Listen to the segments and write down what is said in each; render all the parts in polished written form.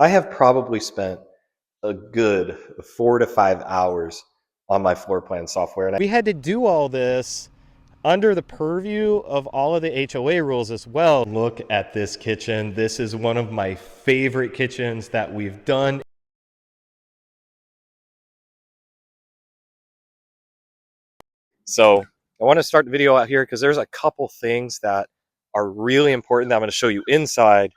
I have probably spent a good 4 to 5 hours on my floor plan software. And we had to do all this under the purview of all of the HOA rules as well. Look at this kitchen. This is one of my favorite kitchens that we've done. So I want to start the video out here because there's a couple things that are really important that I'm going to show you inside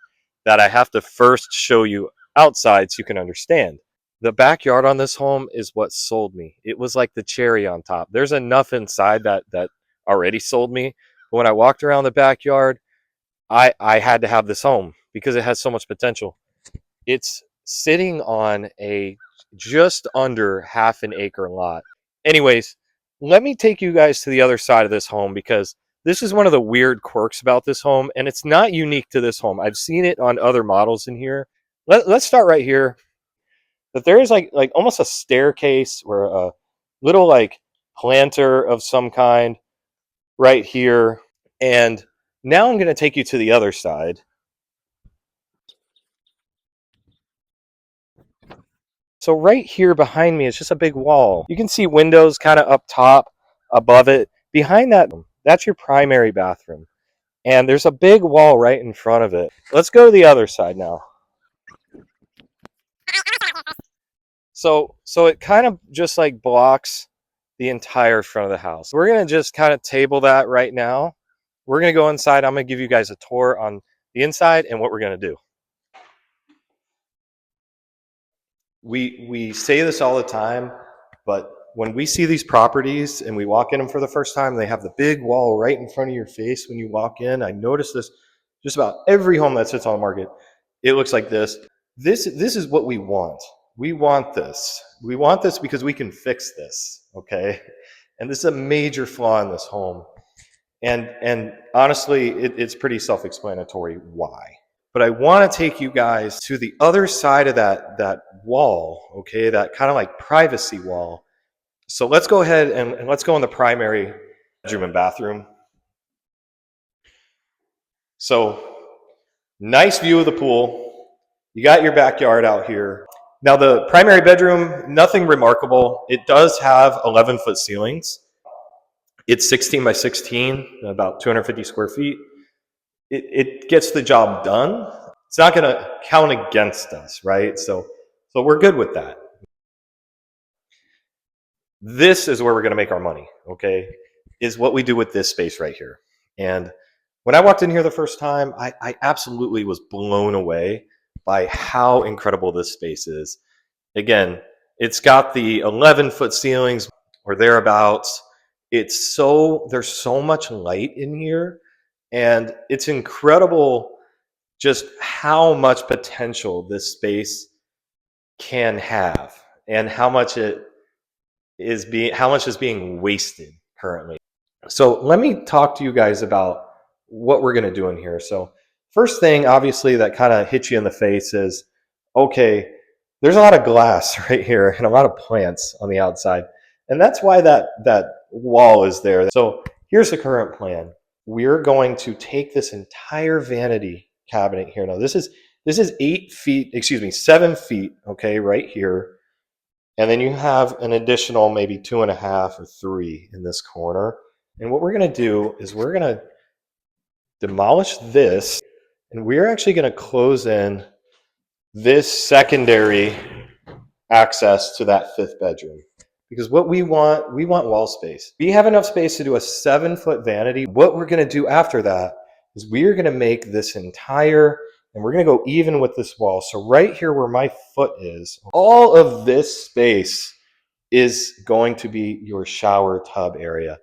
that I have to first show you outside so you can understand. The backyard on this home is what sold me. It was like the cherry on top. There's enough inside that already sold me. But when I walked around the backyard, I had to have this home because it has so much potential. It's sitting on a just under half an acre lot. Anyways, let me take you guys to the other side of this home because this is one of the weird quirks about this home, and it's not unique to this home. I've seen it on other models in here. Let's start right here. But there is like almost a staircase or a little like planter of some kind right here. And now I'm going to take you to the other side. So right here behind me is just a big wall. You can see windows kind of up top above it. Behind that, that's your primary bathroom. And there's a big wall right in front of it. Let's go to the other side now. So it kind of just like blocks the entire front of the house. We're going to just kind of table that right now. We're going to go inside. I'm going to give you guys a tour on the inside and what we're going to do. We say this all the time, but when we see these properties and we walk in them for the first time, they have the big wall right in front of your face when you walk in. I notice this just about every home that sits on the market. It looks like this. This is what we want. We want this. We want this because we can fix this, okay? And this is a major flaw in this home. And honestly, it's pretty self-explanatory why. But I want to take you guys to the other side of that wall, okay? That kind of like privacy wall. So let's go ahead and let's go in the primary bedroom and bathroom. So nice view of the pool. You got your backyard out here. Now the primary bedroom, nothing remarkable. It does have 11-foot ceilings. It's 16 by 16, about 250 square feet. It gets the job done. It's not going to count against us, right? So we're good with that. This is where we're going to make our money, okay? Is what we do with this space right here. And when I walked in here the first time, I absolutely was blown away by how incredible this space is. Again, it's got the 11-foot ceilings or thereabouts. There's so much light in here, and it's incredible just how much potential this space can have and how much is being wasted currently. So let me talk to you guys about what we're going to do in here. So first thing, obviously, that kind of hits you in the face is, okay, there's a lot of glass right here and a lot of plants on the outside. And that's why that wall is there. So here's the current plan. We're going to take this entire vanity cabinet here. Now this is 7 feet, okay, right here. And then you have an additional maybe 2.5 or 3 in this corner. And what we're going to do is we're going to demolish this, and we're actually going to close in this secondary access to that 5th bedroom. Because what we want wall space. We have enough space to do a 7-foot vanity. What we're going to do after that is we are going to make this entire, and we're going to go even with this wall. So right here where my foot is, all of this space is going to be your shower tub area.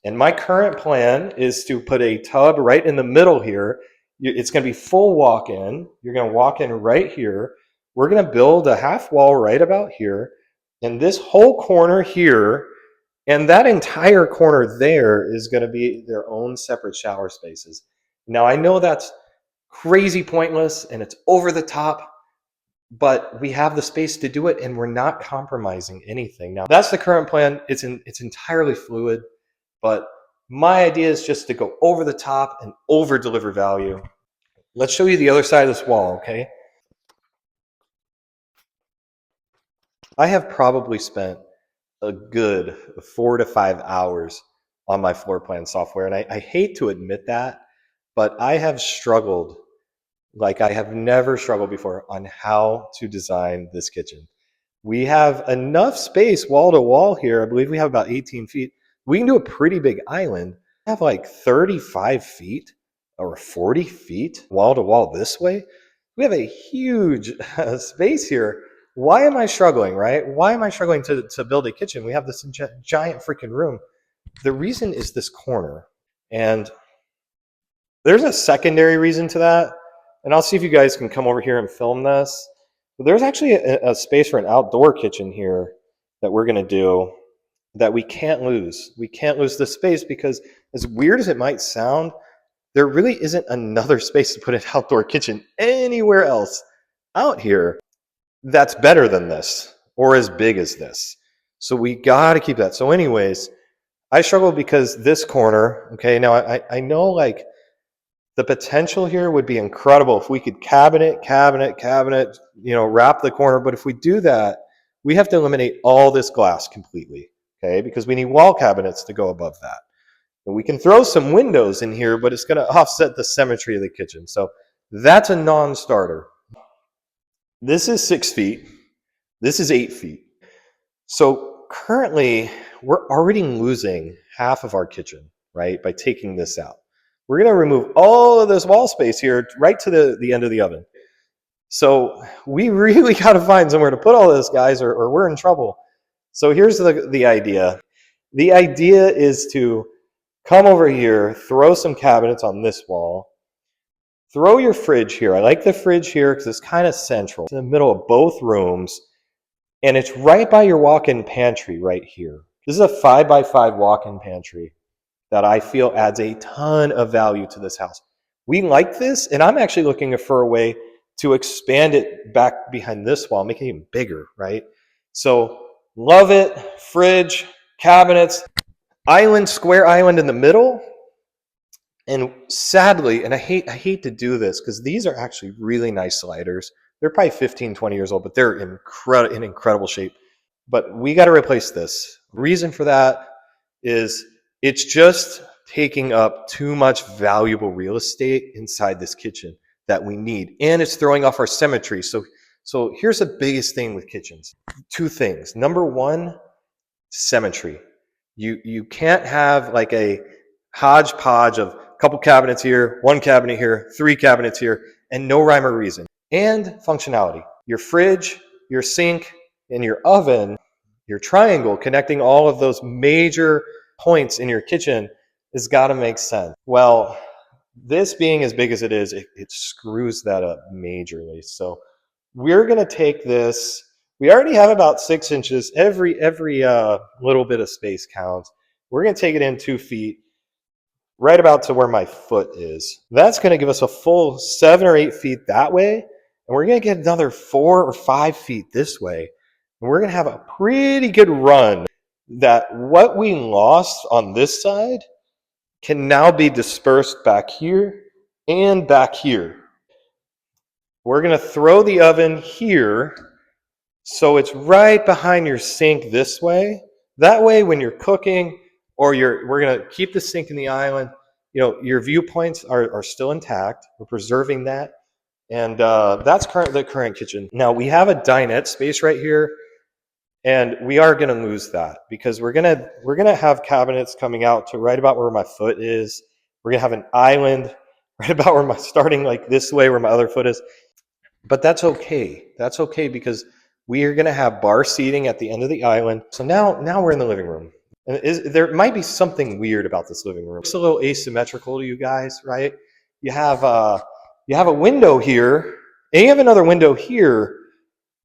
And my current plan is to put a tub right in the middle here. It's going to be full walk-in. You're going to walk in right here. We're going to build a half wall right about here. And this whole corner here and that entire corner there is going to be their own separate shower spaces. Now, I know that's crazy pointless and it's over the top, but we have the space to do it and we're not compromising anything. Now, that's the current plan. It's entirely fluid, but my idea is just to go over the top and over deliver value. Let's show you the other side of this wall, okay? I have probably spent a good 4 to 5 hours on my floor plan software. And I hate to admit that, but I have struggled like I have never struggled before on how to design this kitchen. We have enough space wall to wall here. I believe we have about 18 feet. We can do a pretty big island. We have like 35 feet or 40 feet wall to wall this way. We have a huge space here. Why am I struggling, right? Why am I struggling to build a kitchen? We have this giant freaking room. The reason is this corner. And there's a secondary reason to that. And I'll see if you guys can come over here and film this. But there's actually a space for an outdoor kitchen here that we're going to do that we can't lose. We can't lose this space because, as weird as it might sound, there really isn't another space to put an outdoor kitchen anywhere else out here that's better than this or as big as this. So we got to keep that. So, anyways, I struggle because this corner, okay, now I know like the potential here would be incredible if we could cabinet, wrap the corner. But if we do that, we have to eliminate all this glass completely, okay, because we need wall cabinets to go above that. And we can throw some windows in here, but it's going to offset the symmetry of the kitchen. So that's a non-starter. This is 6 feet. This is 8 feet. So currently, we're already losing half of our kitchen, right, by taking this out. We're going to remove all of this wall space here right to the end of the oven. So we really got to find somewhere to put all this, guys, or we're in trouble. So here's the idea. The idea is to come over here, throw some cabinets on this wall, throw your fridge here. I like the fridge here because it's kind of central. It's in the middle of both rooms, and it's right by your walk-in pantry right here. This is a 5x5 walk-in pantry that I feel adds a ton of value to this house. We like this, and I'm actually looking for a way to expand it back behind this wall, make it even bigger, right? So love it. Fridge, cabinets, island, square island in the middle. And sadly, and I hate to do this because these are actually really nice sliders. They're probably 15, 20 years old, but they're in incredible shape. But we got to replace this. Reason for that is it's just taking up too much valuable real estate inside this kitchen that we need, and it's throwing off our symmetry. So here's the biggest thing with kitchens. Two things. Number one, symmetry. You can't have like a hodgepodge of a couple cabinets here, one cabinet here, three cabinets here, and no rhyme or reason. And functionality. Your fridge, your sink, and your oven, your triangle connecting all of those major points in your kitchen has got to make sense. Well, this being as big as it is, it screws that up majorly. So we're going to take this. We already have about 6 inches. Every little bit of space counts. We're going to take it in 2 feet, right about to where my foot is. That's going to give us a full 7 or 8 feet that way. And we're going to get another 4 or 5 feet this way. And we're going to have a pretty good run that what we lost on this side can now be dispersed back here and back here. We're going to throw the oven here so it's right behind your sink this way. That way when you're cooking or we're going to keep the sink in the island, your viewpoints are still intact. We're preserving that. And that's the current kitchen. Now we have a dinette space right here, and we are going to lose that because we're gonna have cabinets coming out to right about where my foot is. We're gonna have an island right about where starting like this way where my other foot is. But that's okay. That's okay because we are going to have bar seating at the end of the island. So now we're in the living room. And there might be something weird about this living room. It's a little asymmetrical to you guys, right? You have a window here, and you have another window here.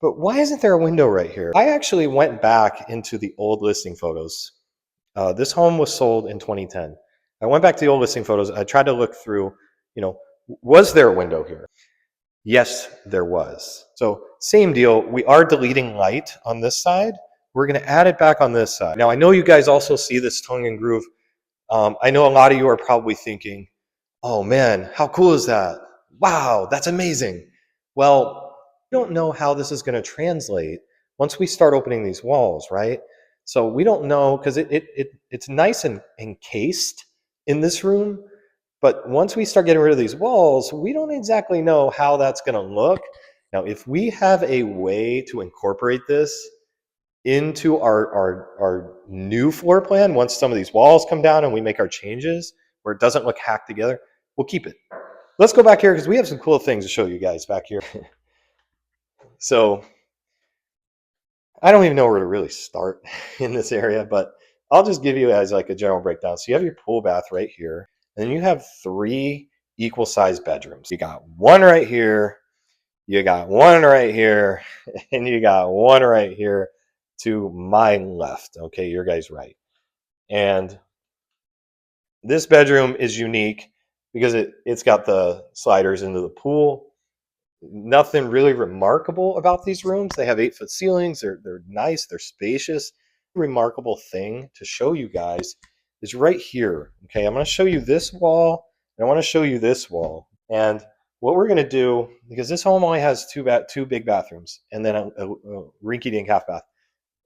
But why isn't there a window right here? I actually went back into the old listing photos. This home was sold in 2010. I went back to the old listing photos. I tried to look through, was there a window here? Yes, there was. So same deal. We are deleting light on this side. We're going to add it back on this side. Now, I know you guys also see this tongue and groove. I know a lot of you are probably thinking, oh man, how cool is that? Wow, that's amazing. Well, you don't know how this is going to translate once we start opening these walls, right? So we don't know because it's nice and encased in this room, but once we start getting rid of these walls, we don't exactly know how that's going to look. Now, if we have a way to incorporate this into our new floor plan, once some of these walls come down and we make our changes where it doesn't look hacked together, we'll keep it. Let's go back here because we have some cool things to show you guys back here. So I don't even know where to really start in this area, but I'll just give you as like a general breakdown. So you have your pool bath right here, and then you have 3 equal sized bedrooms. You got one right here, you got one right here, and you got one right here to my left. Okay, your guys' right. And this bedroom is unique because it's got the sliders into the pool. Nothing really remarkable about these rooms. They have 8-foot ceilings. They're nice. They're spacious. Remarkable thing to show you guys is right here. Okay, I'm going to show you this wall, and I want to show you this wall. And what we're going to do, because this home only has two big bathrooms and then a rinky-dink half bath,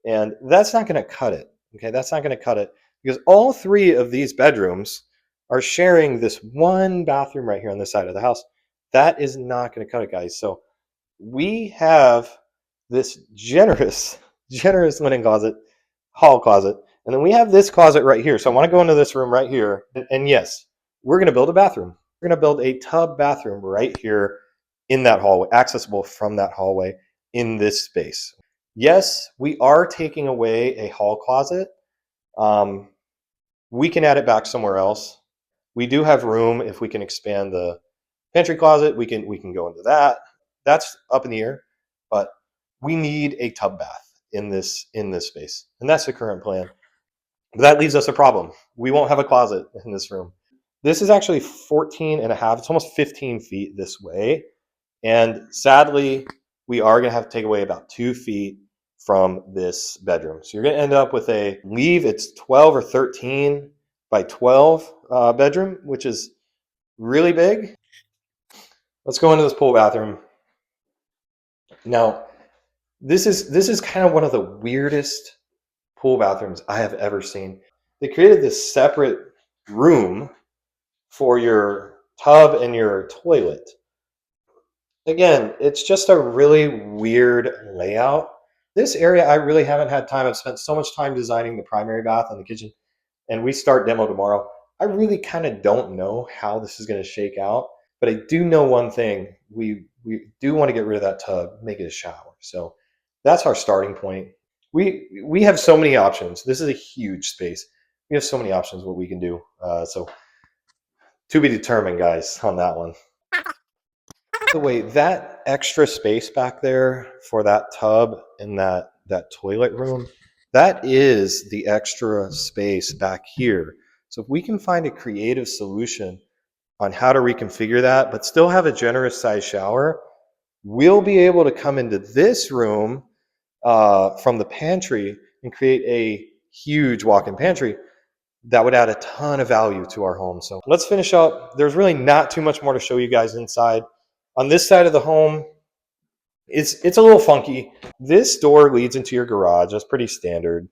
and that's not going to cut it. Okay, that's not going to cut it because all 3 of these bedrooms are sharing this one bathroom right here on this side of the house. That is not going to cut it, guys. So we have this generous linen closet, hall closet, and then we have this closet right here. So I want to go into this room right here, and yes, we're going to build a bathroom. We're going to build a tub bathroom right here in that hallway, accessible from that hallway in this space. Yes, we are taking away a hall closet. We can add it back somewhere else. We do have room if we can expand the pantry closet. We can go into that. That's up in the air, but we need a tub bath in this space, and that's the current plan. But that leaves us a problem. We won't have a closet in this room. This is actually 14 and a half. It's almost 15 feet this way. And sadly, we are going to have to take away about 2 feet from this bedroom. So you're going to end up with it's 12 or 13 by 12 bedroom, which is really big. Let's go into this pool bathroom. Now, this is kind of one of the weirdest pool bathrooms I have ever seen. They created this separate room for your tub and your toilet. Again, it's just a really weird layout. This area, I really haven't had time. I've spent so much time designing the primary bath and the kitchen, and we start demo tomorrow. I really kind of don't know how this is going to shake out, but I do know one thing. We do want to get rid of that tub, make it a shower. So that's our starting point. We have so many options. This is a huge space. We have so many options what we can do. So to be determined, guys, on that one. By the way, that extra space back there for that tub and that toilet room, that is the extra space back here. So if we can find a creative solution on how to reconfigure that, but still have a generous size shower, we'll be able to come into this room from the pantry and create a huge walk-in pantry that would add a ton of value to our home. So let's finish up. There's really not too much more to show you guys inside. On this side of the home, it's a little funky. This door leads into your garage. That's pretty standard.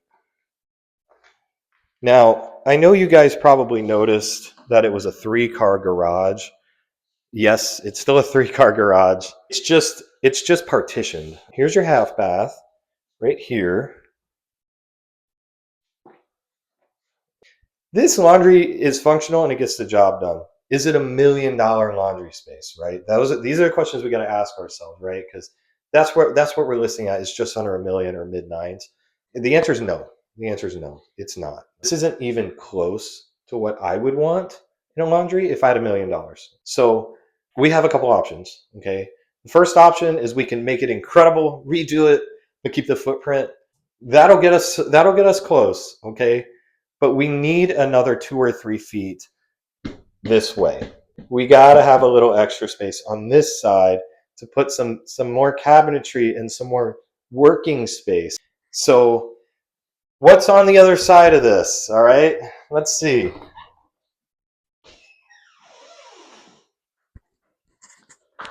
Now, I know you guys probably noticed that it was a 3-car garage. Yes, it's still a 3-car garage. It's just partitioned. Here's your half bath right here. This laundry is functional and it gets the job done. Is it $1 million laundry space, right? These are the questions we got to ask ourselves, right? Because that's what we're listing at is just under $1 million or mid-9s. The answer is no. The answer is no. It's not. This isn't even close to what I would want in a laundry if I had $1 million. So we have a couple options. Okay. The first option is we can make it incredible, redo it, but keep the footprint. That'll get us close. Okay. But we need another 2 or 3 feet this way. We got to have a little extra space on this side to put some more cabinetry and some more working space. So what's on the other side of this? All right, let's see.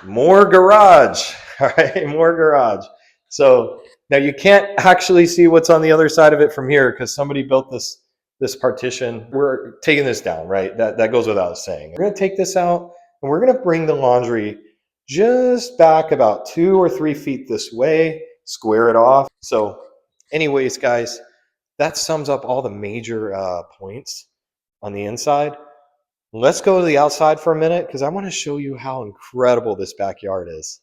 More garage. All right, more garage. So Now you can't actually see what's on the other side of it from here because somebody built this partition. We're taking this down, right? That goes without saying. We're gonna take this out and we're gonna bring the laundry just back about 2 or 3 feet this way, square it off. So, anyways, guys, that sums up all the major points on the inside. Let's go to the outside for a minute because I want to show you how incredible this backyard is.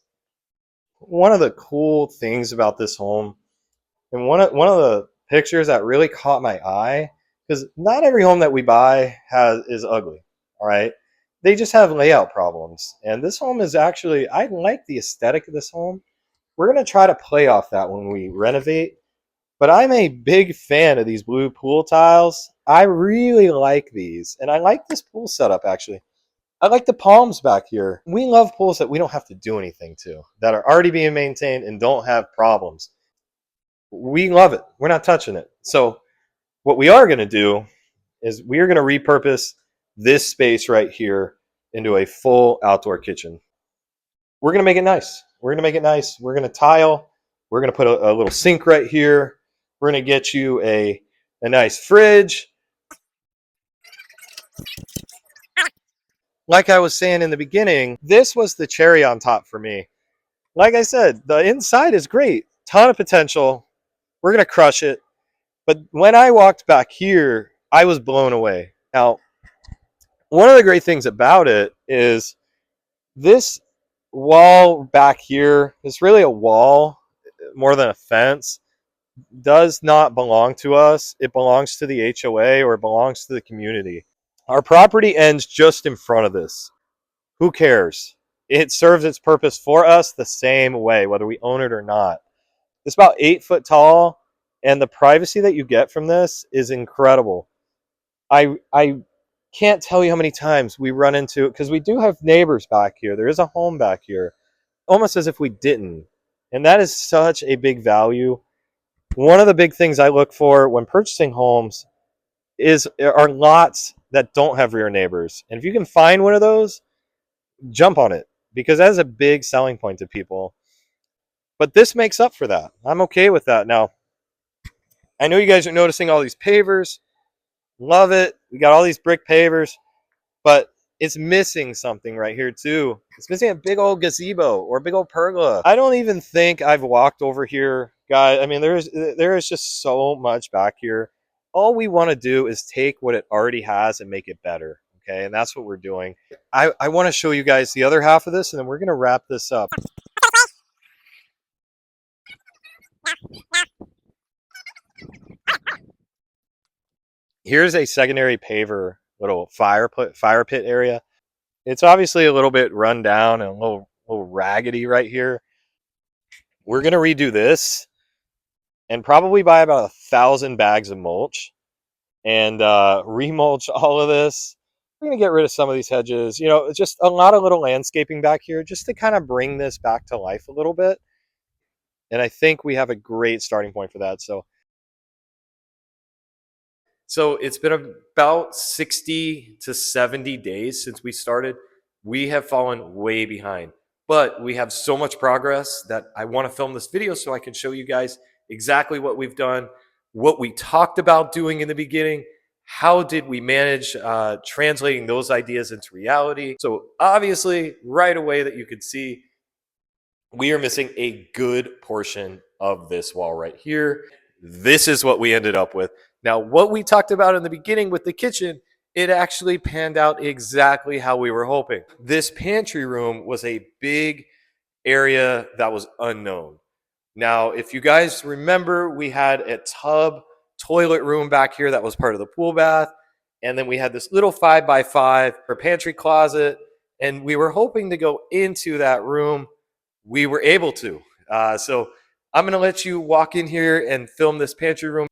One of the cool things about this home, and one of the pictures that really caught my eye, because not every home that we buy is ugly. All right, they just have layout problems, and this home is actually, I like the aesthetic of this home. We're gonna try to play off that when we renovate. But I'm a big fan of these blue pool tiles. I really like these, and I like this pool setup actually. I like the palms back here. We love pools that we don't have to do anything to, that are already being maintained and don't have problems. We love it. We're not touching it. So what we are going to do is we are going to repurpose this space right here into a full outdoor kitchen. We're going to make it nice. We're going to make it nice. We're going to tile. We're going to put a little sink right here. We're going to get you a nice fridge. Like I was saying in the beginning, this was the cherry on top for me. Like I said, the inside is great. Ton of potential. We're going to crush it. But when I walked back here, I was blown away. Now, one of the great things about it is this wall back here is really a wall more than a fence. Does not belong to us. It belongs to the HOA or it belongs to the community. Our property ends just in front of this. Who cares? It serves its purpose for us the same way, whether we own it or not. It's about 8 foot tall, and the privacy that you get from this is incredible. I can't tell you how many times we run into it because we do have neighbors back here. There is a home back here, almost as if we didn't. And that is such a big value. One of the big things I look for when purchasing homes are lots that don't have rear neighbors. And if you can find one of those, jump on it because that is a big selling point to people. But this makes up for that. I'm okay with that. Now, I know you guys are noticing all these pavers. Love it. We got all these brick pavers, but it's missing something right here too. It's missing a big old gazebo or a big old pergola. I don't even think I've walked over here, guys. I mean, there is just so much back here. All we want to do is take what it already has and make it better. Okay, and that's what we're doing. I want to show you guys the other half of this, and then we're gonna wrap this up. Here's a secondary paver little fire pit area. It's obviously a little bit run down and a little raggedy right here. We're gonna redo this and probably buy about 1,000 bags of mulch and remulch all of this. We're gonna get rid of some of these hedges. You know, just a lot of little landscaping back here, just to kind of bring this back to life a little bit. And I think we have a great starting point for that. So it's been about 60 to 70 days since we started. We have fallen way behind, but we have so much progress that I want to film this video so I can show you guys exactly what we've done, what we talked about doing in the beginning, how did we manage translating those ideas into reality. So obviously, right away that you can see, we are missing a good portion of this wall right here. This is what we ended up with. Now, what we talked about in the beginning with the kitchen, it actually panned out exactly how we were hoping. This pantry room was a big area that was unknown. Now, if you guys remember, we had a tub toilet room back here that was part of the pool bath. And then we had this little 5x5 for pantry closet. And we were hoping to go into that room. We were able to. So I'm going to let you walk in here and film this pantry room.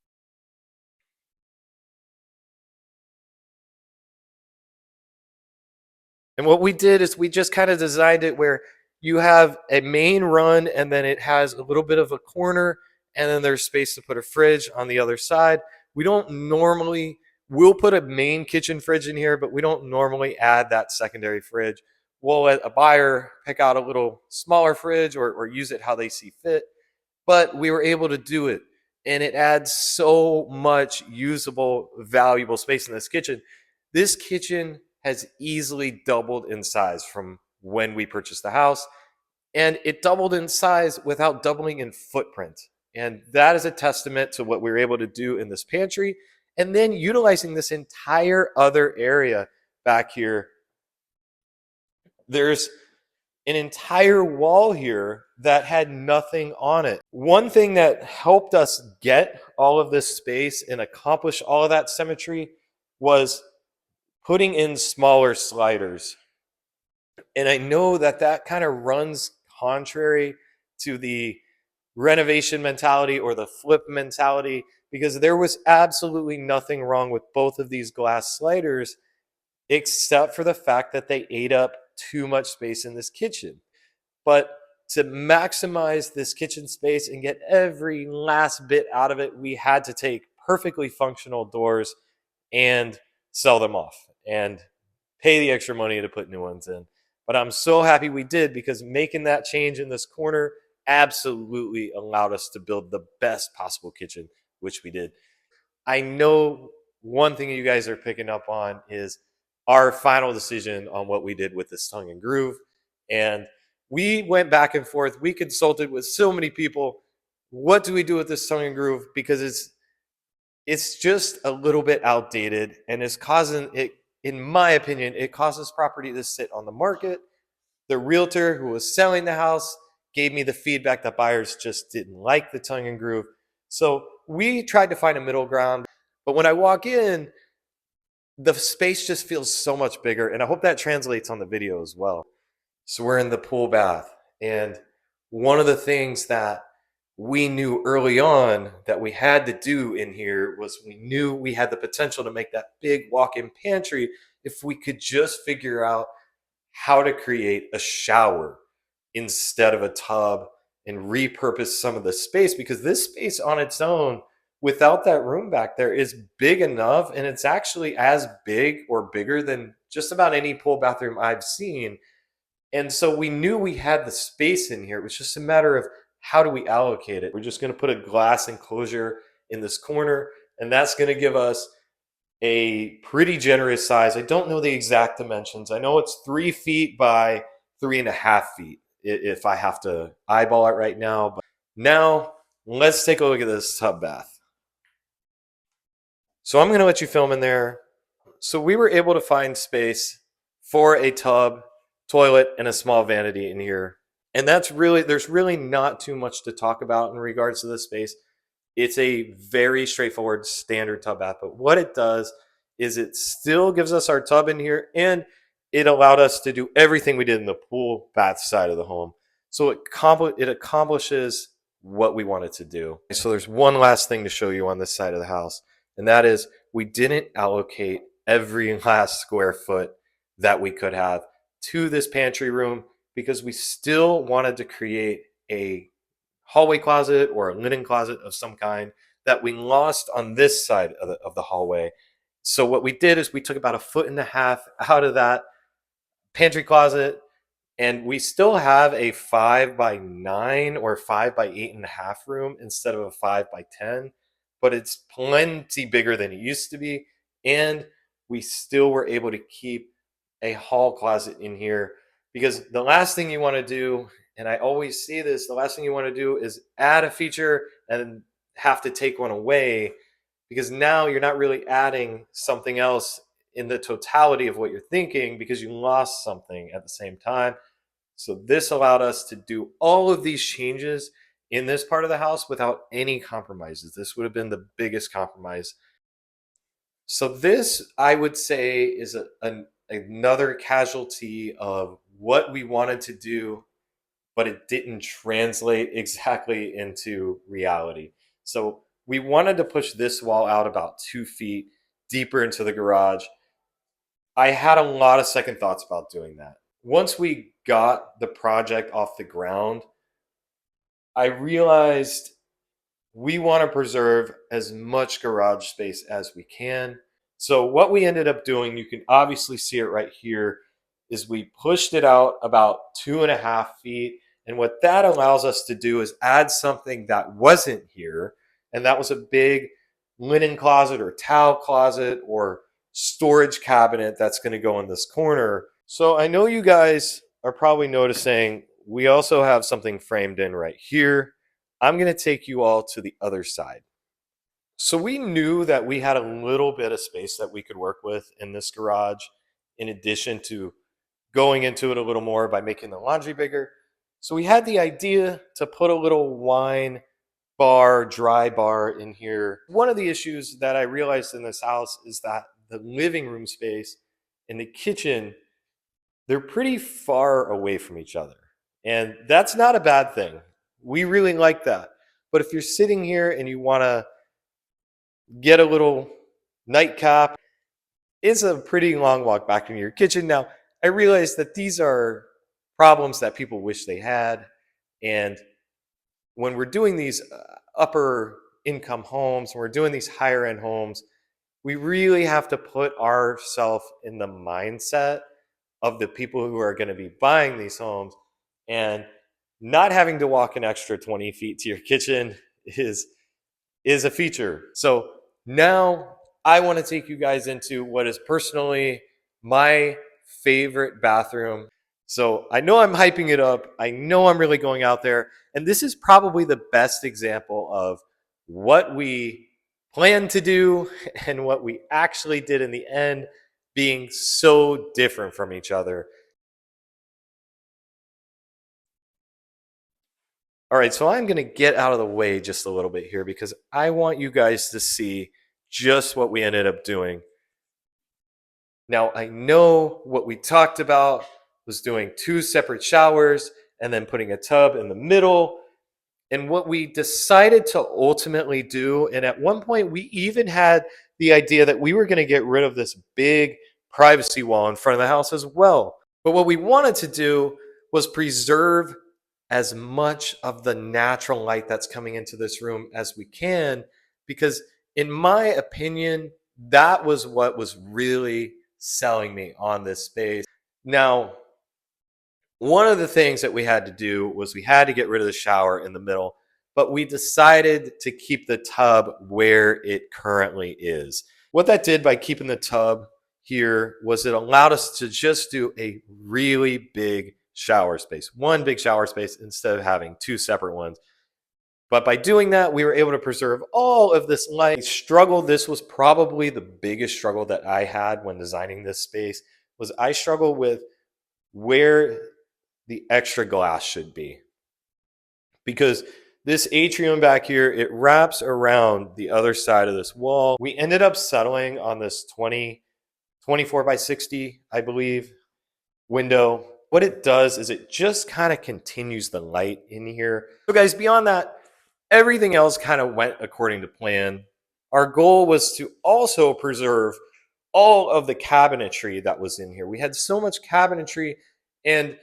And what we did is we just kind of designed it where you have a main run and then it has a little bit of a corner and then there's space to put a fridge on the other side. We don't normally, we'll put a main kitchen fridge in here, but we don't normally add that secondary fridge. We'll let a buyer pick out a little smaller fridge or use it how they see fit. but we were able to do it. And it adds so much usable, valuable space in this kitchen. This kitchen has easily doubled in size from when we purchased the house, and it doubled in size without doubling in footprint. And that is a testament to what we were able to do in this pantry. And then utilizing this entire other area back here, there's an entire wall here that had nothing on it. One thing that helped us get all of this space and accomplish all of that symmetry was putting in smaller sliders. And I know that that kind of runs contrary to the renovation mentality or the flip mentality, because there was absolutely nothing wrong with both of these glass sliders except for the fact that they ate up too much space in this kitchen. But to maximize this kitchen space and get every last bit out of it, we had to take perfectly functional doors and sell them off and pay the extra money to put new ones in. But I'm so happy we did, because making that change in this corner absolutely allowed us to build the best possible kitchen, which we did. I know one thing you guys are picking up on is our final decision on what we did with this tongue and groove. And we went back and forth. We consulted with so many people. What do we do with this tongue and groove? Because it's just a little bit outdated, and it's causing it, in my opinion, it causes property to sit on the market. The realtor who was selling the house gave me the feedback that buyers just didn't like the tongue and groove. So we tried to find a middle ground. But when I walk in, the space just feels so much bigger. And I hope that translates on the video as well. So we're in the pool bath. And one of the things that we knew early on that we had to do in here was we knew we had the potential to make that big walk-in pantry if we could just figure out how to create a shower instead of a tub and repurpose some of the space, because this space on its own without that room back there is big enough, and it's actually as big or bigger than just about any pool bathroom I've seen. And so we knew we had the space in here. It was just a matter of how do we allocate it. We're just going to put a glass enclosure in this corner, and that's going to give us a pretty generous size. I don't know the exact dimensions. I know it's 3 feet by 3.5 feet if I have to eyeball it right now. But now let's take a look at this tub bath. So I'm going to let you film in there. So we were able to find space for a tub, toilet, and a small vanity in here. And there's really not too much to talk about in regards to this space. It's a very straightforward standard tub bath, but what it does is it still gives us our tub in here, and it allowed us to do everything we did in the pool bath side of the home. So it accomplishes what we wanted to do. So there's one last thing to show you on this side of the house, and that is we didn't allocate every last square foot that we could have to this pantry room because we still wanted to create a hallway closet or a linen closet of some kind that we lost on this side of the hallway. So what we did is we took about 1.5 feet out of that pantry closet, and we still have a 5x9 or 5x8.5 room instead of a 5x10, but it's plenty bigger than it used to be. And we still were able to keep a hall closet in here, because the last thing you want to do, and I always see this, the last thing you want to do is add a feature and have to take one away, because now you're not really adding something else in the totality of what you're thinking because you lost something at the same time. So this allowed us to do all of these changes in this part of the house without any compromises. This would have been the biggest compromise. So this, I would say, is another casualty of what we wanted to do, but it didn't translate exactly into reality. So we wanted to push this wall out about 2 feet deeper into the garage. I had a lot of second thoughts about doing that. Once we got the project off the ground, I realized we want to preserve as much garage space as we can. So what we ended up doing, you can obviously see it right here, is we pushed it out about 2.5 feet, And what that allows us to do is add something that wasn't here. And that was a big linen closet or towel closet or storage cabinet that's going to go in this corner. So I know you guys are probably noticing we also have something framed in right here. I'm going to take you all to the other side. So we knew that we had a little bit of space that we could work with in this garage, in addition to going into it a little more by making the laundry bigger. So we had the idea to put a little wine bar, dry bar in here. One of the issues that I realized in this house is that the living room space and the kitchen, they're pretty far away from each other. And that's not a bad thing. We really like that. But if you're sitting here and you want to get a little nightcap, it's a pretty long walk back into your kitchen. Now, I realize that these are problems that people wish they had. And when we're doing these upper income homes, when we're doing these higher end homes, we really have to put ourselves in the mindset of the people who are going to be buying these homes, and not having to walk an extra 20 feet to your kitchen is a feature. So now I want to take you guys into what is personally my favorite bathroom. So I know I'm hyping it up. I know I'm really going out there. And this is probably the best example of what we planned to do and what we actually did in the end being so different from each other. All right, so I'm going to get out of the way just a little bit here because I want you guys to see just what we ended up doing. Now, I know what we talked about was doing two separate showers and then putting a tub in the middle. And what we decided to ultimately do, and at one point we even had the idea that we were going to get rid of this big privacy wall in front of the house as well. But what we wanted to do was preserve as much of the natural light that's coming into this room as we can, because in my opinion, that was what was really selling me on this space. Now, one of the things that we had to do was we had to get rid of the shower in the middle, but we decided to keep the tub where it currently is. What that did by keeping the tub here was it allowed us to just do a really big shower space, one big shower space instead of having two separate ones. But by doing that, we were able to preserve all of this light. Struggle, this was probably the biggest struggle that I had when designing this space, was I struggled with where the extra glass should be. Because this atrium back here, it wraps around the other side of this wall. We ended up settling on this 24 by 60, I believe, window. What it does is it just kind of continues the light in here. So guys, beyond that, everything else kind of went according to plan. Our goal was to also preserve all of the cabinetry that was in here. We had so much cabinetry, and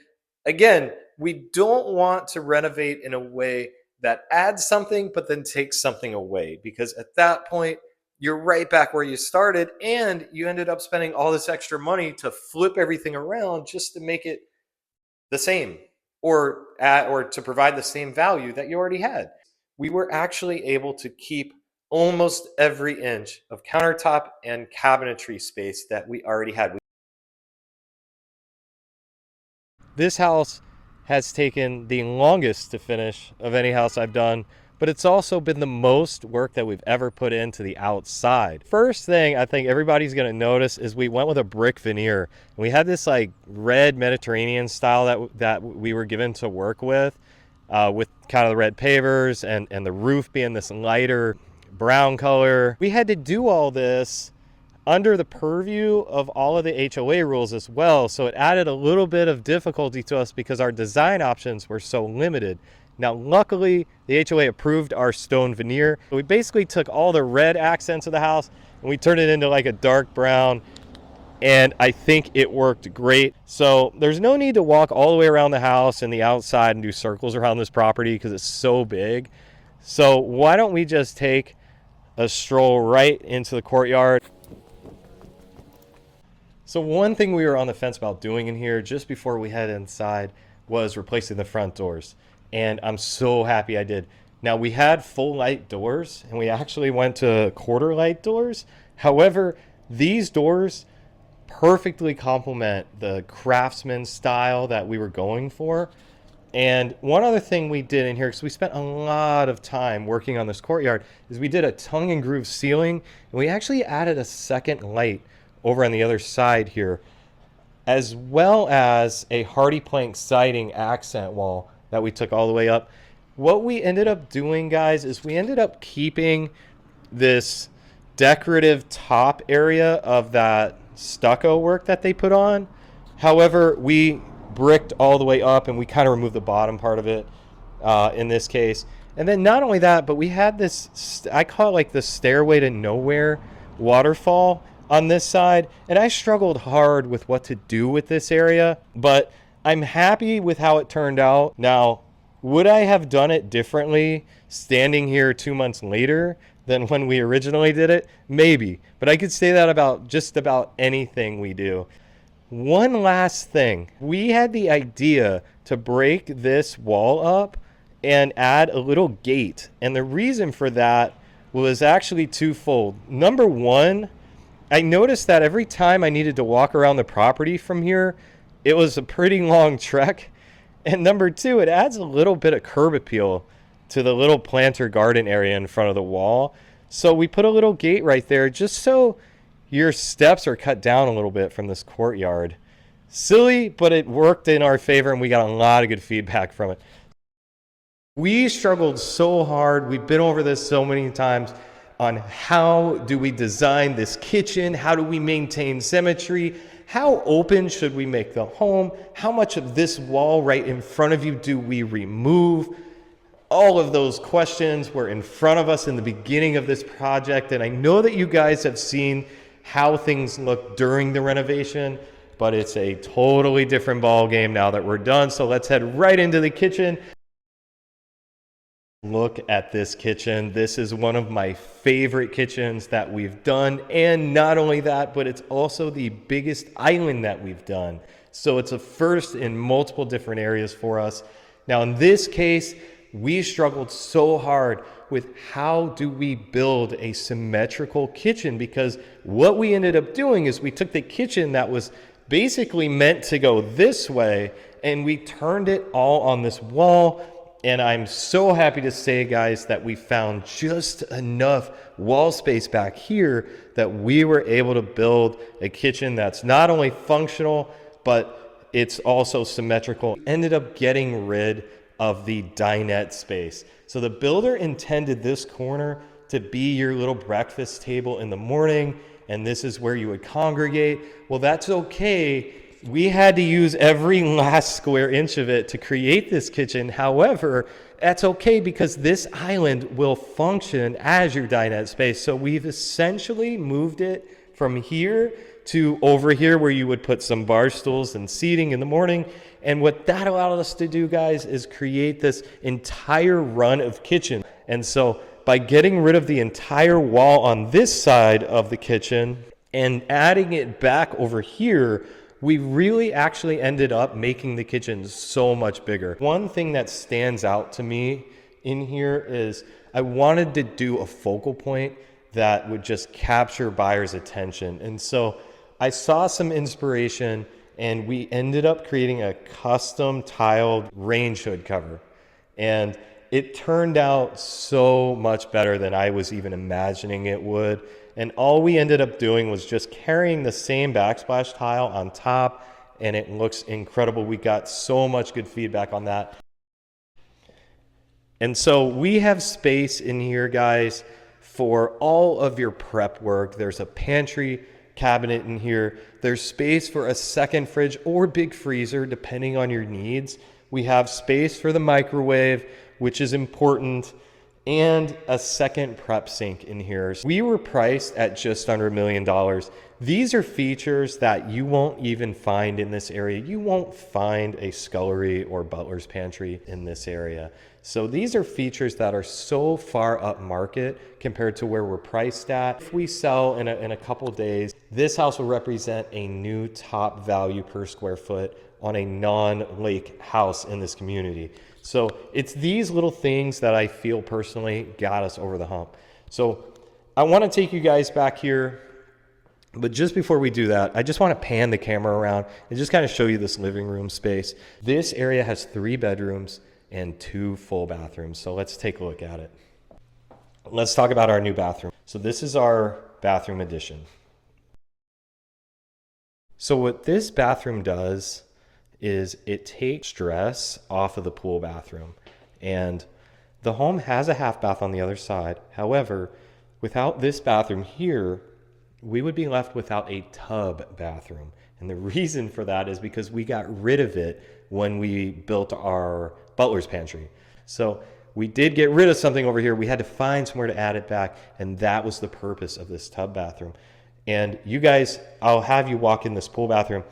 again, we don't want to renovate in a way that adds something but then takes something away, because at that point you're right back where you started, and you ended up spending all this extra money to flip everything around just to make it the same, or to provide the same value that you already had. We were actually able to keep almost every inch of countertop and cabinetry space that we already had. This house has taken the longest to finish of any house I've done, but it's also been the most work that we've ever put into the outside. First thing I think everybody's going to notice is we went with a brick veneer. We had this like red Mediterranean style that we were given to work with kind of the red pavers and the roof being this lighter brown color. We had to do all this under the purview of all of the HOA rules as well. So it added a little bit of difficulty to us because our design options were so limited. Now, luckily, the HOA approved our stone veneer. We basically took all the red accents of the house and we turned it into like a dark brown. And I think it worked great. So there's no need to walk all the way around the house and the outside and do circles around this property because it's so big. So why don't we just take a stroll right into the courtyard? So one thing we were on the fence about doing in here just before we head inside was replacing the front doors. And I'm so happy I did. Now, we had full light doors and we actually went to quarter light doors. However, these doors perfectly complement the craftsman style that we were going for. And one other thing we did in here, because we spent a lot of time working on this courtyard, is we did a tongue and groove ceiling, and we actually added a second light over on the other side here, as well as a hardy plank siding accent wall that we took all the way up. What we ended up doing, guys, is we ended up keeping this decorative top area of that stucco work that they put on. However, we bricked all the way up and we kind of removed the bottom part of it in this case. And then not only that, but we had this, I call it like the stairway to nowhere waterfall on this side. And I struggled hard with what to do with this area, but I'm happy with how it turned out. Now, would I have done it differently standing here 2 months later than when we originally did it? Maybe, but I could say that about just about anything we do. One last thing, we had the idea to break this wall up and add a little gate. And the reason for that was actually twofold. Number one, I noticed that every time I needed to walk around the property from here, it was a pretty long trek. And number two, it adds a little bit of curb appeal to the little planter garden area in front of the wall. So we put a little gate right there just so your steps are cut down a little bit from this courtyard. Silly, but it worked in our favor and we got a lot of good feedback from it. We struggled so hard. We've been over this so many times on how do we design this kitchen? How do we maintain symmetry? How open should we make the home? How much of this wall right in front of you do we remove? All of those questions were in front of us in the beginning of this project, and I know that you guys have seen how things look during the renovation, but it's a totally different ball game now that we're done. So let's head right into the kitchen. Look at this kitchen. This is one of my favorite kitchens that we've done. And not only that, but it's also the biggest island that we've done. So it's a first in multiple different areas for us. Now, in this case, we struggled so hard with how do we build a symmetrical kitchen, because what we ended up doing is we took the kitchen that was basically meant to go this way and we turned it all on this wall. And I'm so happy to say, guys, that we found just enough wall space back here that we were able to build a kitchen that's not only functional, but it's also symmetrical. Ended up getting rid of the dinette space. So the builder intended this corner to be your little breakfast table in the morning, and this is where you would congregate. Well, that's okay. We had to use every last square inch of it to create this kitchen. However, that's okay because this island will function as your dinette space. So we've essentially moved it from here to over here where you would put some bar stools and seating in the morning. And what that allowed us to do, guys, is create this entire run of kitchen. And so by getting rid of the entire wall on this side of the kitchen and adding it back over here, we really actually ended up making the kitchen so much bigger. One thing that stands out to me in here is I wanted to do a focal point that would just capture buyers' attention. And so I saw some inspiration and we ended up creating a custom tiled range hood cover. And it turned out so much better than I was even imagining it would. And all we ended up doing was just carrying the same backsplash tile on top, and it looks incredible. We got so much good feedback on that. And so we have space in here, guys, for all of your prep work. There's a pantry cabinet in here. There's space for a second fridge or big freezer, depending on your needs. We have space for the microwave, which is important, and a second prep sink in here. We were priced at just under $1 million. These are features that you won't even find in this area. You won't find a scullery or butler's pantry in this area. So these are features that are so far up market compared to where we're priced at. If we sell in a couple days, this house will represent a new top value per square foot on a non-lake house in this community. So it's these little things that I feel personally got us over the hump. So I want to take you guys back here, but just before we do that, I just want to pan the camera around and just kind of show you this living room space. This area has 3 bedrooms and 2 full bathrooms. So let's take a look at it. Let's talk about our new bathroom. So this is our bathroom addition. So what this bathroom does is it takes stress off of the pool bathroom. And the home has a half bath on the other side. However, without this bathroom here, we would be left without a tub bathroom. And the reason for that is because we got rid of it when we built our butler's pantry. So we did get rid of something over here. We had to find somewhere to add it back. And that was the purpose of this tub bathroom. And you guys, I'll have you walk in this pool bathroom.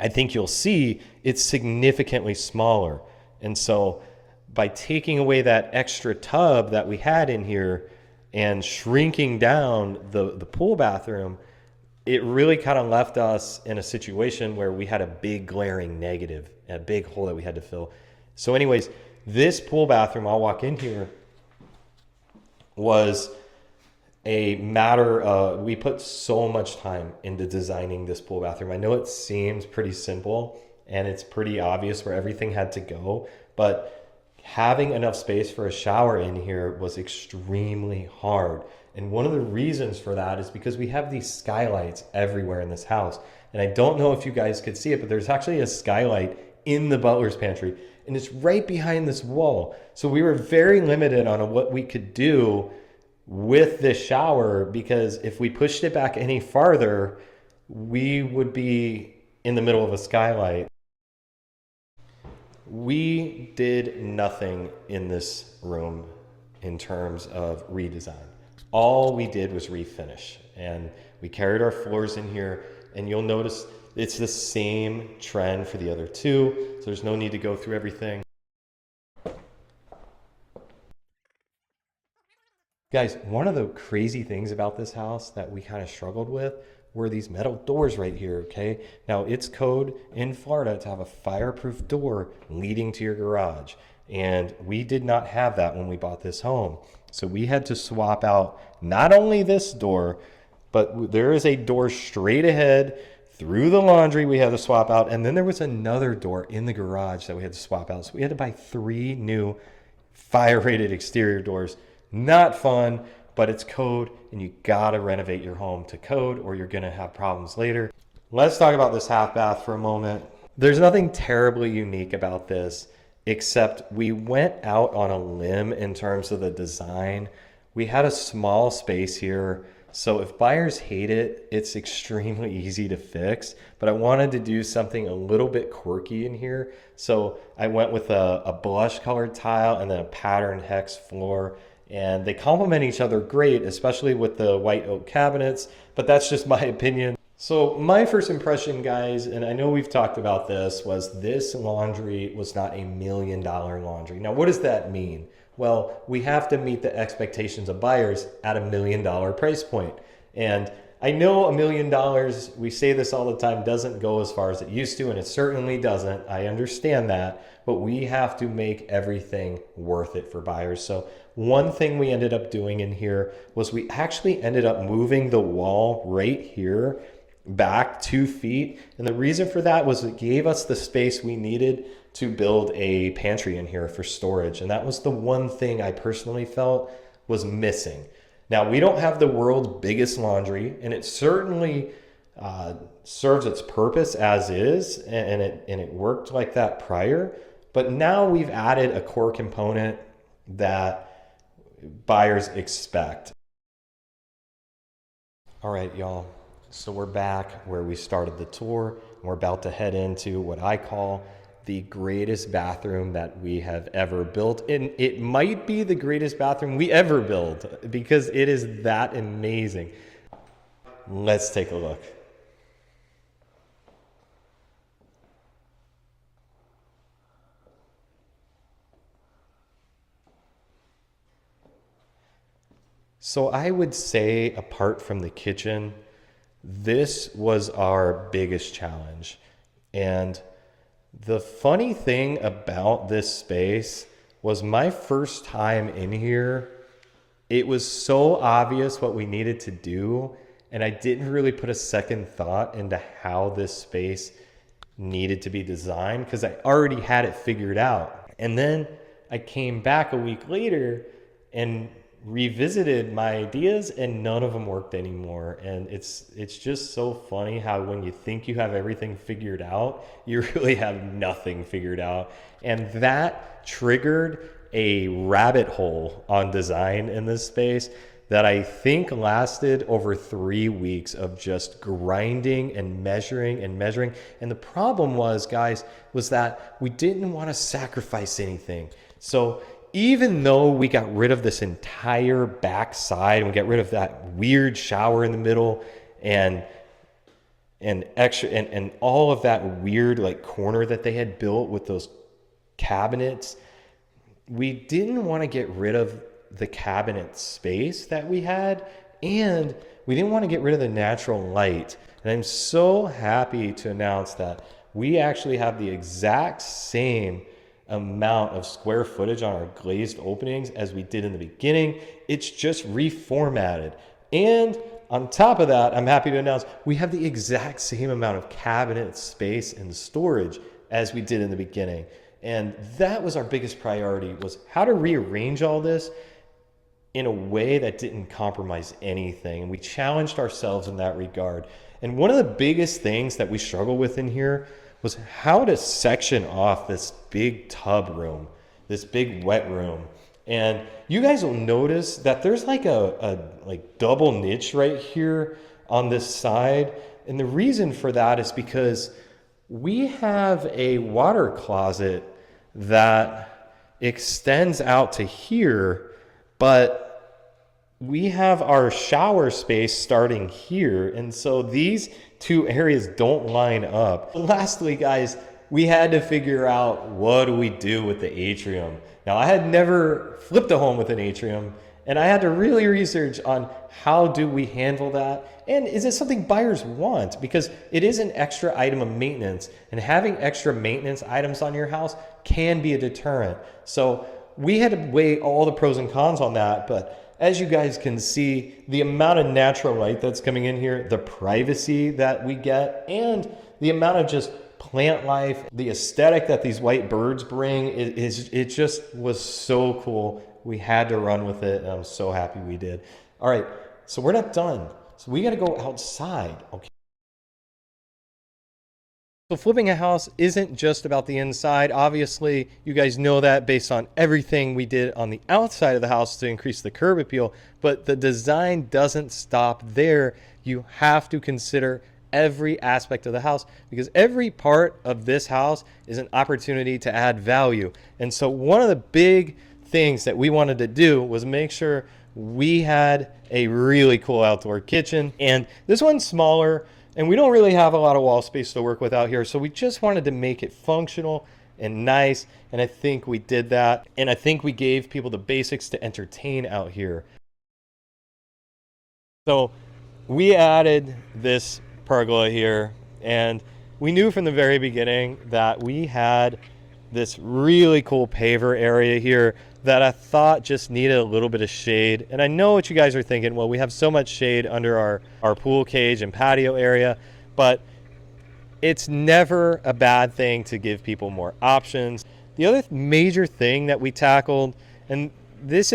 I think you'll see it's significantly smaller. And so by taking away that extra tub that we had in here and shrinking down the pool bathroom, it really kind of left us in a situation where we had a big glaring negative, a big hole that we had to fill. So anyways, this pool bathroom, I'll walk in here, was a matter of, we put so much time into designing this pool bathroom. I know it seems pretty simple and it's pretty obvious where everything had to go, but having enough space for a shower in here was extremely hard. And one of the reasons for that is because we have these skylights everywhere in this house. And I don't know if you guys could see it, but there's actually a skylight in the butler's pantry and it's right behind this wall. So we were very limited on what we could do with this shower, because if we pushed it back any farther, we would be in the middle of a skylight. We did nothing in this room in terms of redesign. All we did was refinish, and we carried our floors in here, and you'll notice it's the same trend for the other 2, so there's no need to go through everything. Guys, one of the crazy things about this house that we kind of struggled with were these metal doors right here, okay? Now, it's code in Florida to have a fireproof door leading to your garage, and we did not have that when we bought this home. So we had to swap out not only this door, but there is a door straight ahead through the laundry we had to swap out, and then there was another door in the garage that we had to swap out. So we had to buy 3 new fire-rated exterior doors. Not fun, but it's code, and you gotta renovate your home to code or you're gonna have problems later. Let's talk about this half bath for a moment. There's nothing terribly unique about this, except we went out on a limb in terms of the design. We had a small space here, so if buyers hate it, it's extremely easy to fix, but I wanted to do something a little bit quirky in here. So I went with a blush colored tile and then a patterned hex floor. And they complement each other great, especially with the white oak cabinets, but that's just my opinion. So my first impression, guys, and I know we've talked about this, was this laundry was not $1 million laundry. Now, what does that mean? Well, we have to meet the expectations of buyers at $1 million price point. And I know $1 million, we say this all the time, doesn't go as far as it used to, and it certainly doesn't. I understand that, but we have to make everything worth it for buyers. So one thing we ended up doing in here was we actually ended up moving the wall right here back 2 feet. And the reason for that was it gave us the space we needed to build a pantry in here for storage. And that was the one thing I personally felt was missing. Now, we don't have the world's biggest laundry, and it certainly serves its purpose as is, and it worked like that prior. But now we've added a core component that buyers expect. All right, y'all. So we're back where we started the tour, and we're about to head into what I call the greatest bathroom that we have ever built. And it might be the greatest bathroom we ever built because it is that amazing. Let's take a look. So I would say, apart from the kitchen, this was our biggest challenge. And The funny thing about this space was my first time in here, it was so obvious what we needed to do, and I didn't really put a second thought into how this space needed to be designed because I already had it figured out. And then I came back a week later and revisited my ideas, and none of them worked anymore. And it's just so funny how when you think you have everything figured out, you really have nothing figured out. And that triggered a rabbit hole on design in this space that I think lasted over 3 weeks of just grinding and measuring and measuring. And the problem was, guys, was that we didn't want to sacrifice anything. So even though we got rid of this entire back side and we got rid of that weird shower in the middle and extra and all of that weird like corner that they had built with those cabinets, we didn't want to get rid of the cabinet space that we had, and we didn't want to get rid of the natural light. And I'm so happy to announce that we actually have the exact same amount of square footage on our glazed openings as we did in the beginning. It's just reformatted. And on top of that, I'm happy to announce we have the exact same amount of cabinet space and storage as we did in the beginning. And that was our biggest priority, was how to rearrange all this in a way that didn't compromise anything. And we challenged ourselves in that regard. And one of the biggest things that we struggled with in here was how to section off this big tub room, this big wet room. And you guys will notice that there's like a like double niche right here on this side. And the reason for that is because we have a water closet that extends out to here, but we have our shower space starting here. And so these two areas don't line up. Lastly, guys, we had to figure out, what do we do with the atrium? Now, I had never flipped a home with an atrium, and I had to really research on how do we handle that, and is it something buyers want? Because it is an extra item of maintenance, and having extra maintenance items on your house can be a deterrent. So we had to weigh all the pros and cons on that, but as you guys can see, the amount of natural light that's coming in here, the privacy that we get, and the amount of just plant life, the aesthetic that these white birds bring, it just was so cool. We had to run with it, and I'm so happy we did. All right, so we're not done. So we got to go outside, okay? So flipping a house isn't just about the inside. Obviously, you guys know that based on everything we did on the outside of the house to increase the curb appeal, but the design doesn't stop there. You have to consider every aspect of the house, because every part of this house is an opportunity to add value. And so one of the big things that we wanted to do was make sure we had a really cool outdoor kitchen. And this one's smaller, and we don't really have a lot of wall space to work with out here. So we just wanted to make it functional and nice. And I think we did that. And I think we gave people the basics to entertain out here. So we added this pergola here, and we knew from the very beginning that we had this really cool paver area here that I thought just needed a little bit of shade. And I know what you guys are thinking, well, we have so much shade under our pool cage and patio area, but it's never a bad thing to give people more options. The other major thing that we tackled, and this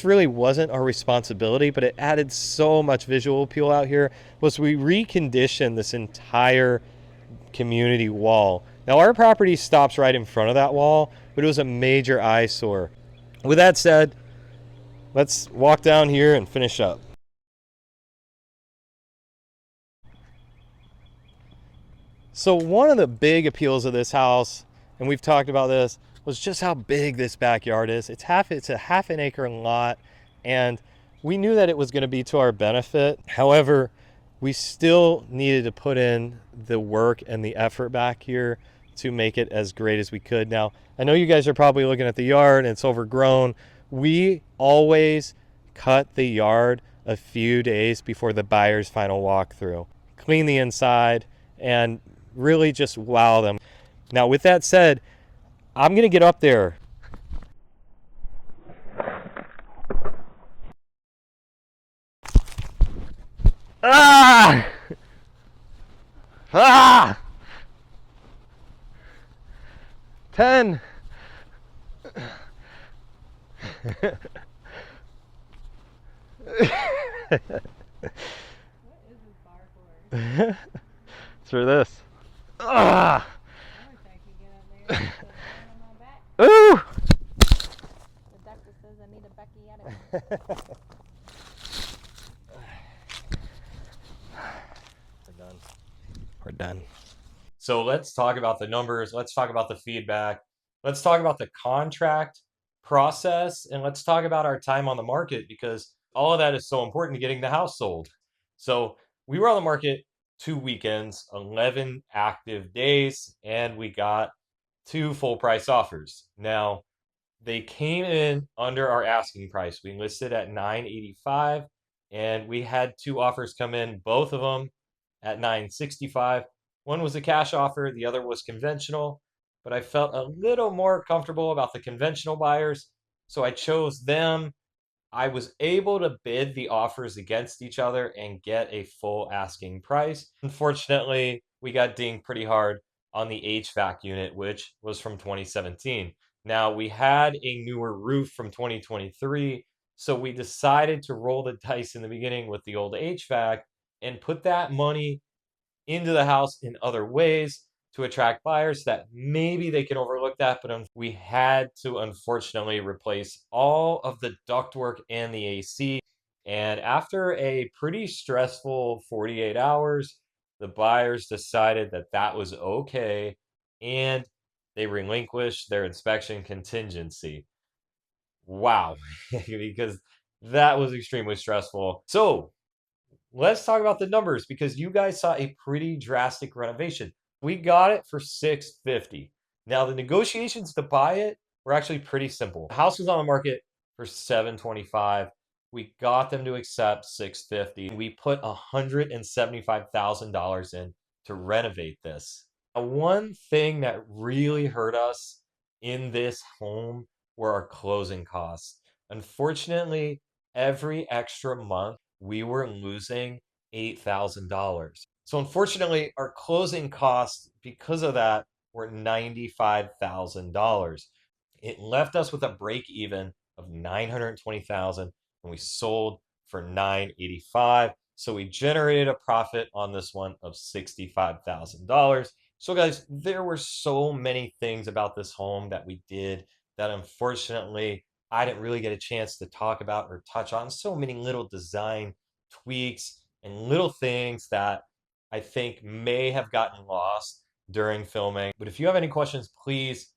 really wasn't our responsibility, but it added so much visual appeal out here, was we reconditioned this entire community wall. Now, our property stops right in front of that wall, but it was a major eyesore. With that said, let's walk down here and finish up. So one of the big appeals of this house, and we've talked about this, was just how big this backyard is. It's a half an acre lot, and we knew that it was going to be to our benefit. However, we still needed to put in the work and the effort back here to make it as great as we could. Now, I know you guys are probably looking at the yard and it's overgrown. We always cut the yard a few days before the buyer's final walkthrough. Clean the inside and really just wow them. Now, with that said, I'm going to get up there. Ah! Ah! 10. It's for this. Ah! Ooh! The doctor says I need a Becky Atrium. We're done. We're done. So let's talk about the numbers. Let's talk about the feedback. Let's talk about the contract process. And let's talk about our time on the market, because all of that is so important to getting the house sold. So we were on the market 2 weekends, 11 active days, and we got 2 full price offers. Now, they came in under our asking price. We listed at $985, and we had 2 offers come in, both of them at $965. One was a cash offer, the other was conventional, but I felt a little more comfortable about the conventional buyers, so I chose them. I was able to bid the offers against each other and get a full asking price. Unfortunately, we got dinged pretty hard on the HVAC unit, which was from 2017. Now, we had a newer roof from 2023, so we decided to roll the dice in the beginning with the old HVAC and put that money into the house in other ways to attract buyers that maybe they can overlook that, but we had to unfortunately replace all of the ductwork and the AC. And after a pretty stressful 48 hours, the buyers decided that that was okay, and they relinquished their inspection contingency. Wow, because that was extremely stressful. So let's talk about the numbers, because you guys saw a pretty drastic renovation. We got it for $650. Now, the negotiations to buy it were actually pretty simple. The house was on the market for $725. We got them to accept $650. We put $175,000 in to renovate this. Now, one thing that really hurt us in this home were our closing costs. Unfortunately, every extra month we were losing $8,000. So unfortunately, our closing costs because of that were $95,000. It left us with a break even of $920,000, and we sold for $985. So we generated a profit on this one of $65,000. So guys, there were so many things about this home that we did that unfortunately I didn't really get a chance to talk about or touch on. So many little design tweaks and little things that I think may have gotten lost during filming. But if you have any questions, please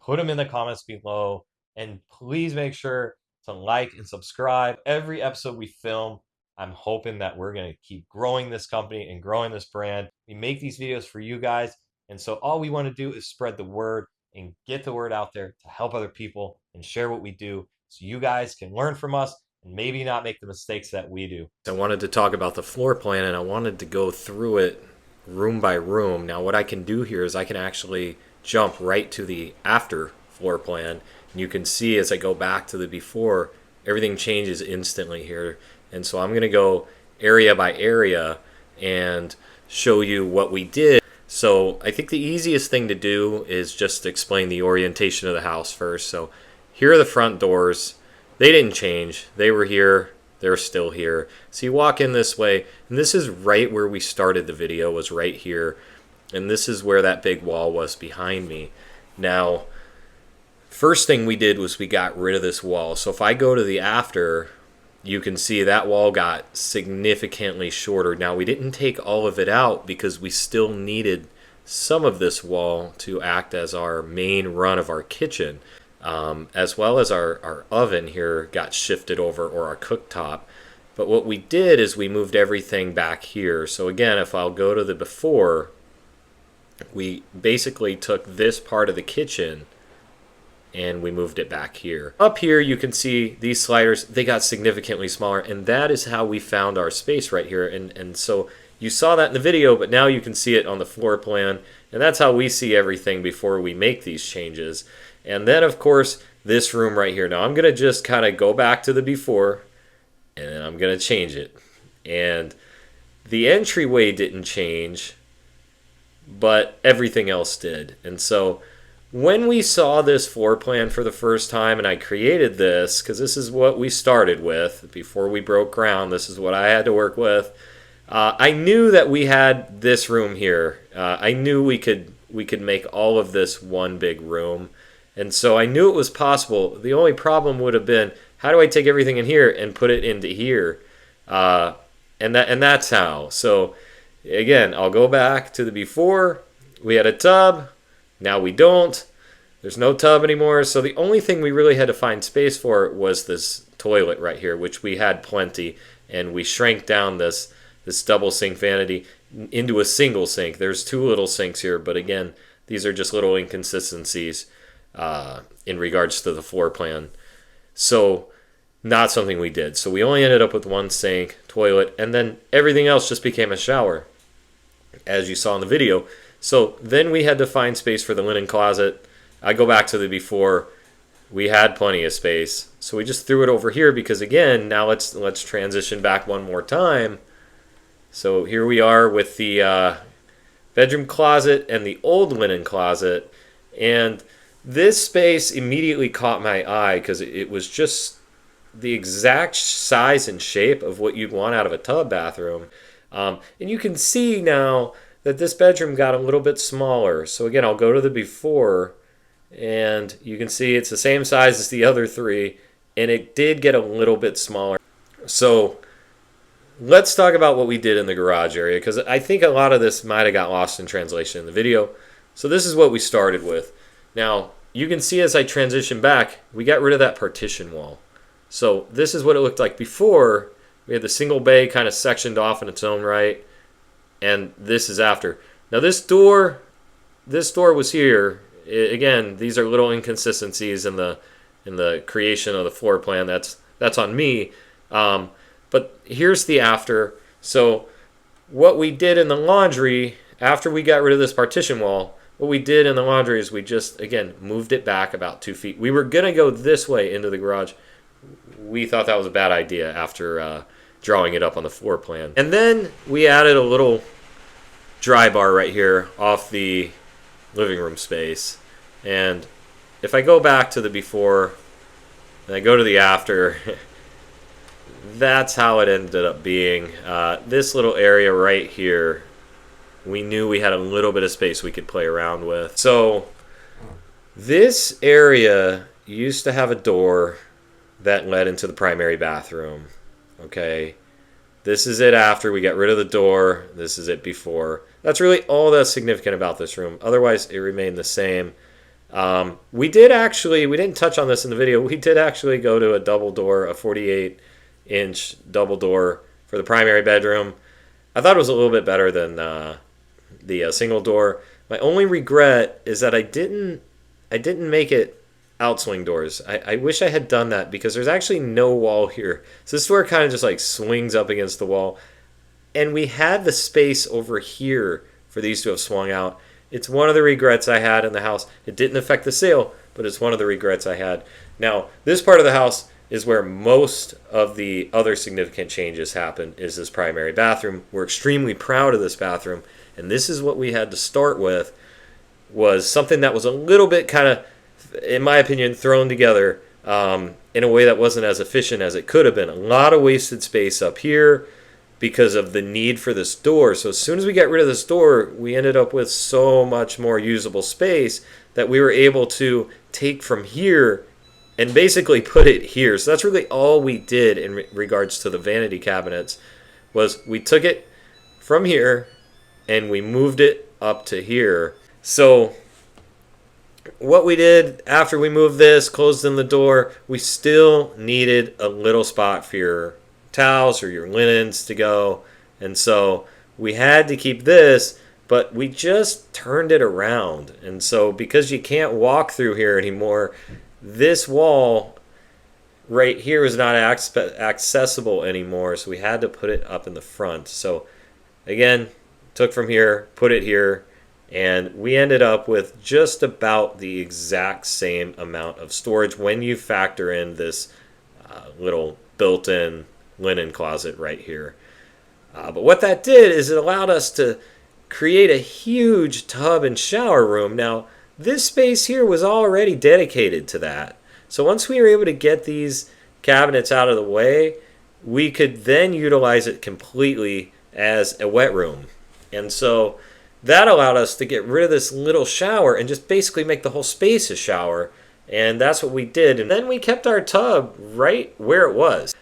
put them in the comments below. And please make sure to like and subscribe. Every episode we film, I'm hoping that we're going to keep growing this company and growing this brand. We make these videos for you guys. And so all we want to do is spread the word and get the word out there to help other people and share what we do, so you guys can learn from us and maybe not make the mistakes that we do. I wanted to talk about the floor plan, and I wanted to go through it room by room. Now, what I can do here is I can actually jump right to the after floor plan, and you can see as I go back to the before, everything changes instantly here. And so I'm going to go area by area and show you what we did. So I think the easiest thing to do is just explain the orientation of the house first. So here are the front doors. They didn't change. They were here. They're still here. So you walk in this way, and this is right where we started the video, was right here. And this is where that big wall was behind me. Now, first thing we did was we got rid of this wall. So if I go to the after, you can see that wall got significantly shorter. Now, we didn't take all of it out because we still needed some of this wall to act as our main run of our kitchen, as well as our oven here got shifted over, or our cooktop. But what we did is we moved everything back here. So again, if I'll go to the before, we basically took this part of the kitchen and we moved it back here. Up here you can see these sliders, they got significantly smaller, and that is how we found our space right here. And so you saw that in the video, but now you can see it on the floor plan. And that's how we see everything before we make these changes. And then, of course, this room right here. Now, I'm going to just kind of go back to the before, and then I'm going to change it. And the entryway didn't change, but everything else did. And so when we saw this floor plan for the first time and I created this, because this is what we started with before we broke ground, this is what I had to work with. I knew that we had this room here. I knew we could make all of this one big room. And so I knew it was possible. The only problem would have been, how do I take everything in here and put it into here? And that's how. So again, I'll go back to the before. We had a tub. Now we don't. There's no tub anymore. So the only thing we really had to find space for was this toilet right here, which we had plenty. And we shrank down this double sink vanity into a single sink. There's two little sinks here, but again, these are just little inconsistencies in regards to the floor plan. So not something we did. So we only ended up with one sink, toilet, and then everything else just became a shower, as you saw in the video. So then we had to find space for the linen closet. I go back to the before. We had plenty of space. So we just threw it over here because, again, now let's transition back one more time. So here we are with the bedroom closet and the old linen closet. And this space immediately caught my eye because it was just the exact size and shape of what you'd want out of a tub bathroom. And you can see now that this bedroom got a little bit smaller. So again, I'll go to the before, and you can see it's the same size as the other three, and it did get a little bit smaller. So let's talk about what we did in the garage area, because I think a lot of this might have got lost in translation in the video. So this is what we started with. Now, you can see as I transition back, we got rid of that partition wall. So this is what it looked like before. We had the single bay kind of sectioned off in its own right, and this is after. Now this door was here. Again, these are little inconsistencies in the creation of the floor plan. That's on me. But here's the after. So what we did in the laundry, after we got rid of this partition wall, what we did in the laundry is we just, again, moved it back about 2 feet. We were going to go this way into the garage. We thought that was a bad idea after drawing it up on the floor plan. And then we added a little dry bar right here off the living room space. And if I go back to the before and I go to the after, that's how it ended up being. This little area right here, we knew we had a little bit of space we could play around with. So this area used to have a door that led into the primary bathroom. Okay, this is it after we got rid of the door. This is it before. That's really all that's significant about this room. Otherwise, it remained the same. We didn't touch on this in the video. We did actually go to a double door, a 48-inch double door for the primary bedroom. I thought it was a little bit better than the single door. My only regret is that I didn't make it outswing doors. I wish I had done that because there's actually no wall here. So this door kind of just like swings up against the wall. And we had the space over here for these to have swung out. It's one of the regrets I had in the house. It didn't affect the sale, but it's one of the regrets I had. Now, this part of the house is where most of the other significant changes happen, is this primary bathroom. We're extremely proud of this bathroom. And this is what we had to start with, was something that was a little bit kind of, in my opinion, thrown together in a way that wasn't as efficient as it could have been. A lot of wasted space up here because of the need for this door. So as soon as we got rid of this door, we ended up with so much more usable space that we were able to take from here and basically put it here. So that's really all we did in regards to the vanity cabinets, was we took it from here and we moved it up to here. So what we did after we moved this, closed in the door, we still needed a little spot for your towels or your linens to go. And so we had to keep this, but we just turned it around. And so because you can't walk through here anymore, this wall right here is not accessible anymore. So we had to put it up in the front. So again, took from here, put it here, And we ended up with just about the exact same amount of storage when you factor in this little built-in linen closet right here. But what that did is it allowed us to create a huge tub and shower room. Now, this space here was already dedicated to that. So once we were able to get these cabinets out of the way, we could then utilize it completely as a wet room. And so that allowed us to get rid of this little shower and just basically make the whole space a shower. And that's what we did. And then we kept our tub right where it was.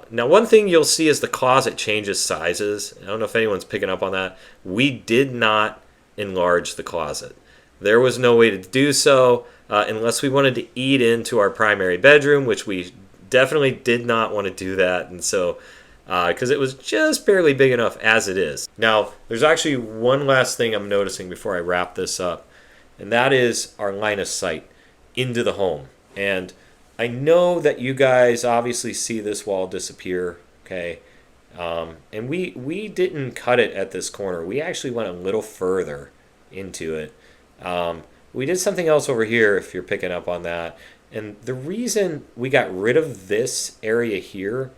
Now, one thing you'll see is the closet changes sizes. I don't know if anyone's picking up on that. We did not enlarge the closet. There was no way to do so unless we wanted to eat into our primary bedroom, which we definitely did not want to do that. And so, because it was just barely big enough as it is. Now, there's actually one last thing I'm noticing before I wrap this up, and that is our line of sight into the home. And I know that you guys obviously see this wall disappear, okay? And we didn't cut it at this corner. We actually went a little further into it. We did something else over here, if you're picking up on that. And the reason we got rid of this area here,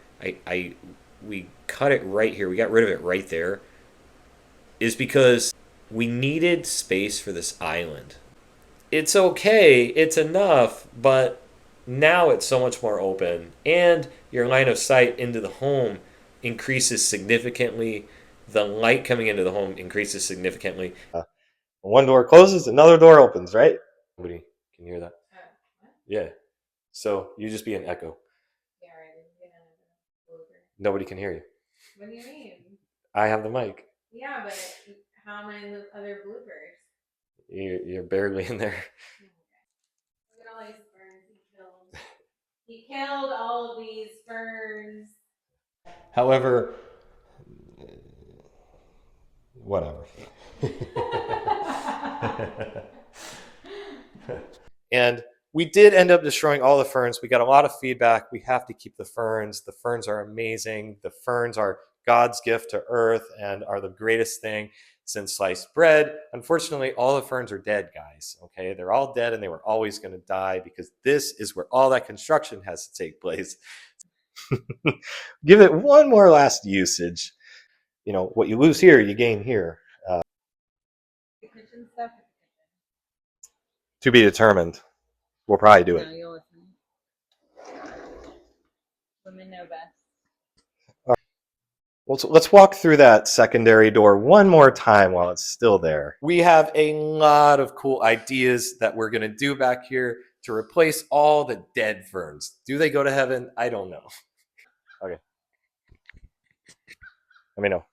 we cut it right here, we got rid of it right there, is because we needed space for this island. It's okay, it's enough, but now it's so much more open, and your line of sight into the home increases significantly. The light coming into the home increases significantly. One door closes, another door opens, right? Nobody can hear that. Yeah. So you just be an echo. Yeah, right. Nobody can hear you. What do you mean? I have the mic. Yeah, but how am I in the other bloopers? You're barely in there. Look at all these ferns he killed. He killed all of these ferns. However, whatever. And we did end up destroying all the ferns. We got a lot of feedback. We have to keep the ferns. The ferns are amazing. The ferns are God's gift to earth and are the greatest thing since sliced bread. Unfortunately, all the ferns are dead, guys. Okay, they're all dead, and they were always going to die because this is where all that construction has to take place. Give it one more last usage. You know, what you lose here, you gain here. The kitchen stuff. To be determined. We'll probably do it. No, you'll listen. Women know best. Well, so let's walk through that secondary door one more time while it's still there. We have a lot of cool ideas that we're going to do back here to replace all the dead ferns. Do they go to heaven? I don't know. Okay. Let me know.